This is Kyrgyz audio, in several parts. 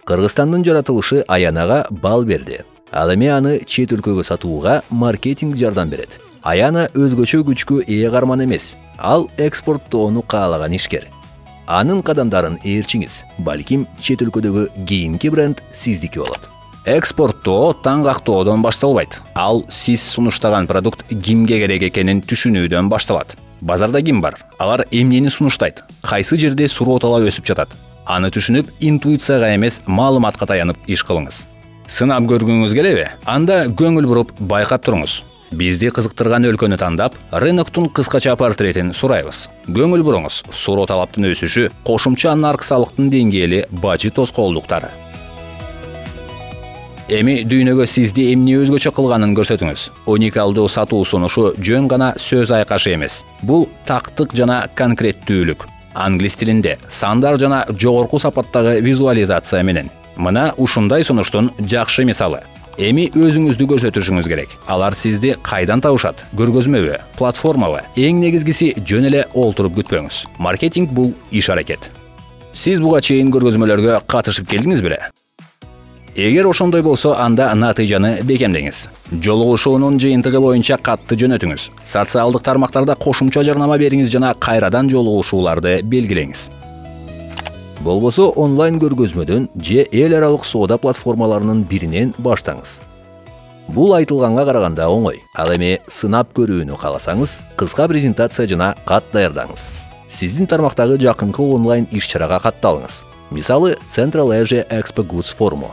Кыргызстандын жаратылышы Аянага бал берди. Ал эми аны чет өлкөгө сатууга маркетинг жардам берет. Аяна өзгөчө күчкө ээ карман эмес. Ал экспорттоону каалаган ишкер. Анын кадамдарын ээрчиңиз, балким чет өлкөдөгү кийинки бренд сиздики болот. Экспорттоо таңгактоодон башталбайт. Ал сиз сунуштаган продукт кимге керек экенин түшүнүүдөн башталат. Базарда ким бар? Алар эмнени сунуштайт? Кайсы жерде суроотала өсүп жатат? Аны түшүнүп, интуицияга эмес, маалыматка таянып иш кылыңыз. Сынап көргүңүз келеби? Анда көңүл буруп байкап туруңуз. Бизди кызыктырган өлкөнү тандап, рыноктун кыскача портретин сурайбыз. Көңүл буруңуз, суроо талаптын өсүшү, кошумча нарксалыктын деңгээли, бажы тоскоолдуктары. Эми дүйнөгө сизди эмне өзгөчө кылганын көрсөтүңүз. Уникалдуу сатуу сунушу жөн гана сөз айкашы эмес. Бул тактык жана конкреттүүлүк. Англис тилинде сандар жана жогорку сапаттагы визуализация менен. Мына ушундай сунуштун жакшы мисалы. Эми өзүңүздү көрсөтүшүңүз керек. Алар сизди кайдан табышат? Көргөзмөбү, платформабы? Эң негизгиси жөн эле олтуруп күтпөңүз. Маркетинг бул иш аракет. Сиз буга чейин көргөзмөлөргө катышып келдиңиз беле? Эгер ошондой болсо, анда натыйжаны бекемдеңиз. Жолугушуунун жыйынтыгы боюнча катты жөнөтүңүз. Социалдык тармактарда кошумча жарнама бериңиз жана кайрадан жолугушууларды белгилеңиз. Болбосо онлайн көргөзмөдөн же эл аралык соода платформаларынын биринен баштаңыз. Бул айтылганга караганда оңой. Ал эми сынап көрүүнү кааласаңыз, кыска презентация жана кат даярдаңыз. Сиздин тармактагы жакынкы онлайн иш-чарага катталыңыз. Мисалы, Central Asia Expo Goods форуму.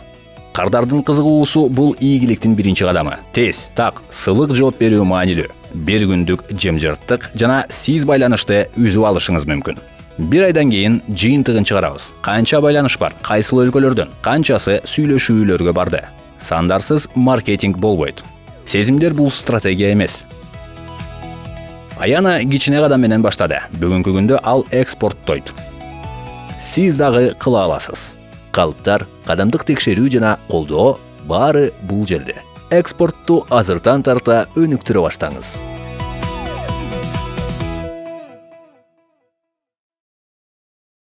Кардардын кызыгуусу бул ийгиликтин биринчи кадамы. Тез, так, сылык жооп берүү маанилүү. Бир күндүк жымжырттык жана сиз байланышты үзүп алышыңыз мүмкүн. Бир айдан кийин жыйынтыгын чыгарабыз. Канча байланыш бар, кайсыл өлкөлөрдөн, канчасы сүйлөшүүлөргө барды. Сандарсыз маркетинг болбойт. Сезимдер бул стратегия эмес. Аяна кичине кадам менен баштады. Бүгүнкү күндө ал экспорттойт. Сиз дагы кыла аласыз. Калыптар, кадамдык текшерүү жана колдоо баары бул жерде. Экспортту азыртан тарта өнүктүрө баштаңыз.